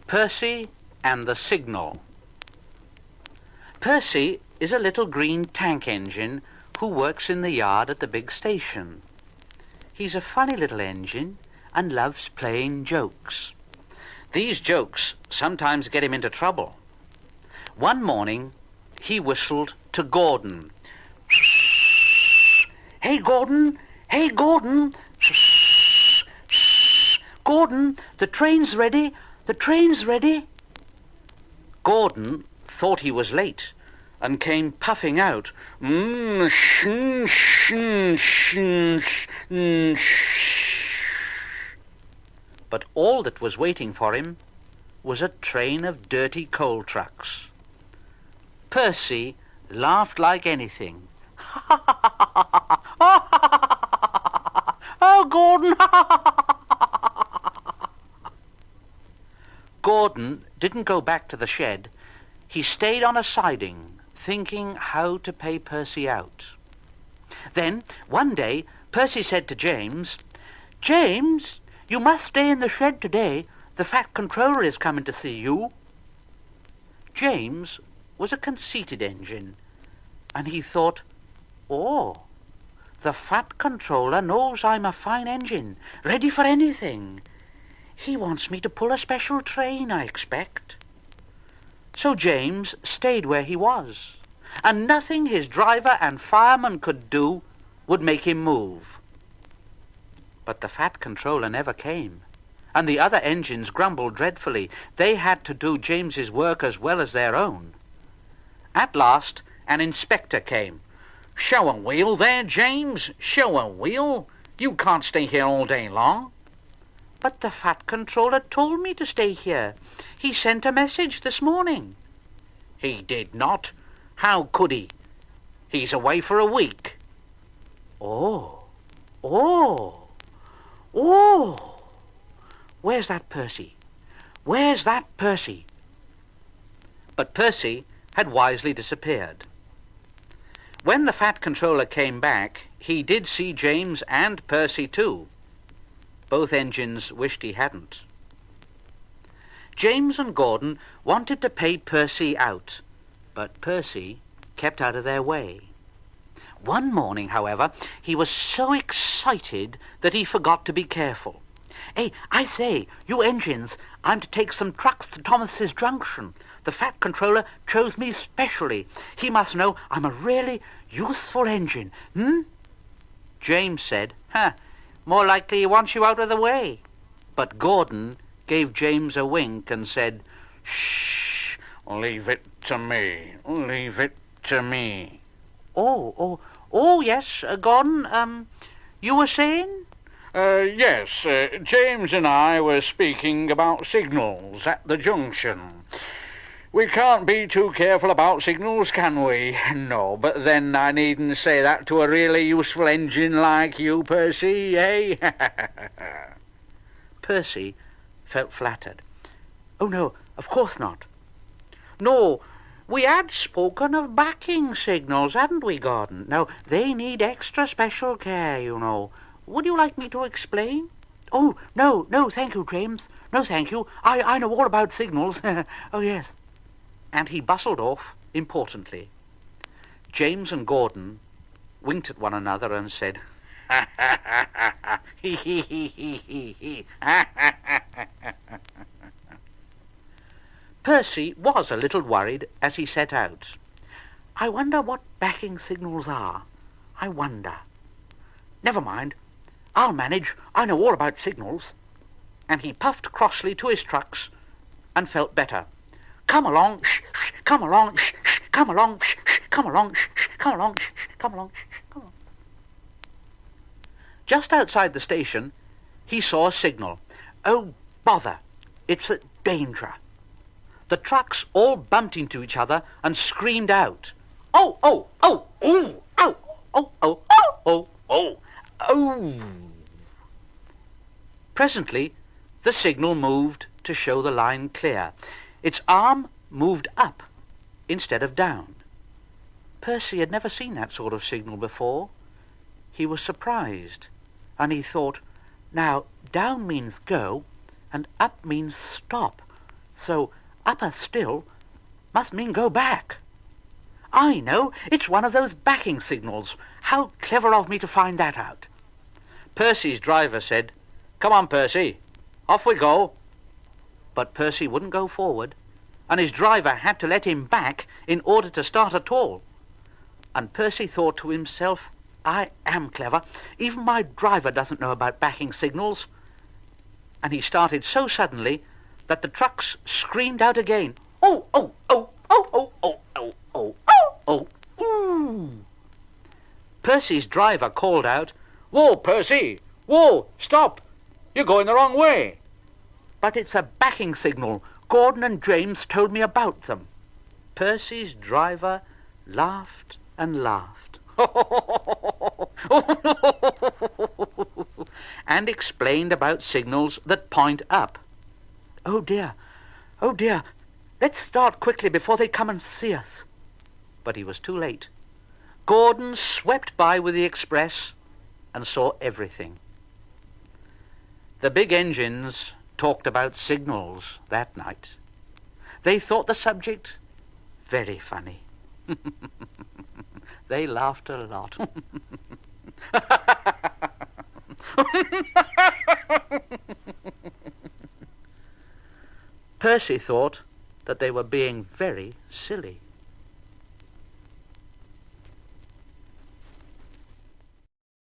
Percy and the Signal. Percy is a little green tank engine who works in the yard at the big station. He's a funny little engine and loves playing jokes. These jokes sometimes get him into trouble. One morning, he whistled to Gordon. "Hey, Gordon! Hey, Gordon! Gordon, the train's ready! The train's ready!" Gordon thought he was late and came puffing out. But all that was waiting for him was a train of dirty coal trucks. Percy laughed like anything. "Oh, Gordon!" Gordon didn't go back to the shed. He stayed on a siding, thinking how to pay Percy out. Then, one day, Percy said to James, "James, you must stay in the shed today. The Fat Controller is coming to see you." James was a conceited engine, and he thought, "Oh, the Fat Controller knows I'm a fine engine, ready for anything. He wants me to pull a special train, I expect." So James stayed where he was, and nothing his driver and fireman could do would make him move. But the Fat Controller never came, and the other engines grumbled dreadfully. They had to do James's work as well as their own. At last, an inspector came. "Show a wheel there, James, show a wheel. You can't stay here all day long." "But the Fat Controller told me to stay here. He sent a message this morning." "He did not. How could he? He's away for a week." Oh. Where's that Percy? Where's that Percy?" But Percy had wisely disappeared. When the Fat Controller came back, he did see James and Percy too. Both engines wished he hadn't. James and Gordon wanted to pay Percy out, but Percy kept out of their way. One morning, however, he was so excited that he forgot to be careful. "Hey, I say, you engines, I'm to take some trucks to Thomas's Junction. The Fat Controller chose me specially. He must know I'm a really useful engine, James said, "More likely he wants you out of the way." But Gordon gave James a wink and said, "Shh, leave it to me, leave it to me." Oh, yes, Gordon, you were saying? Yes, James and I were speaking about signals at the junction. We can't be too careful about signals, can we? No, but then I needn't say that to a really useful engine like you, Percy, eh? Percy felt flattered. "Oh, no, of course not." "No, we had spoken of backing signals, hadn't we, Gordon? Now, they need extra special care, you know. Would you like me to explain?" "Oh, no, thank you, James. No, thank you. I know all about signals. Oh, yes." And he bustled off importantly. James and Gordon winked at one another and said, Percy was a little worried as he set out. "I wonder what backing signals are. I wonder. Never mind. I'll manage. I know all about signals." And he puffed crossly to his trucks and felt better. "Come along, come along, come along, come along, come along, come along, come along." Just outside the station, he saw a signal. Oh, bother! It's a danger. The trucks all bumped into each other and screamed out, "Oh, oh, oh, oh, oh, oh, oh, oh, oh, oh." Presently, the signal moved to show the line clear. Its arm moved up instead of down. Percy had never seen that sort of signal before. He was surprised, and he thought, now down means go, and up means stop. So upper still must mean go back. I know, it's one of those backing signals. How clever of me to find that out. Percy's driver said, "Come on, Percy, off we go." But Percy wouldn't go forward, and his driver had to let him back in order to start at all. And Percy thought to himself, I am clever. Even my driver doesn't know about backing signals. And he started so suddenly that the trucks screamed out again. Oh, oh, oh, oh, oh, oh, oh, oh, oh, oh, ooh. Percy's driver called out, "Whoa, Percy! Whoa, stop! You're going the wrong way." But it's a backing signal. Gordon and James told me about them. Percy's driver laughed and laughed and explained about signals that point up. Oh dear, let's start quickly before they come and see us. But he was too late. Gordon swept by with the express and saw everything. The big engines talked about signals that night. They thought the subject very funny. They laughed a lot. Percy thought that they were being very silly.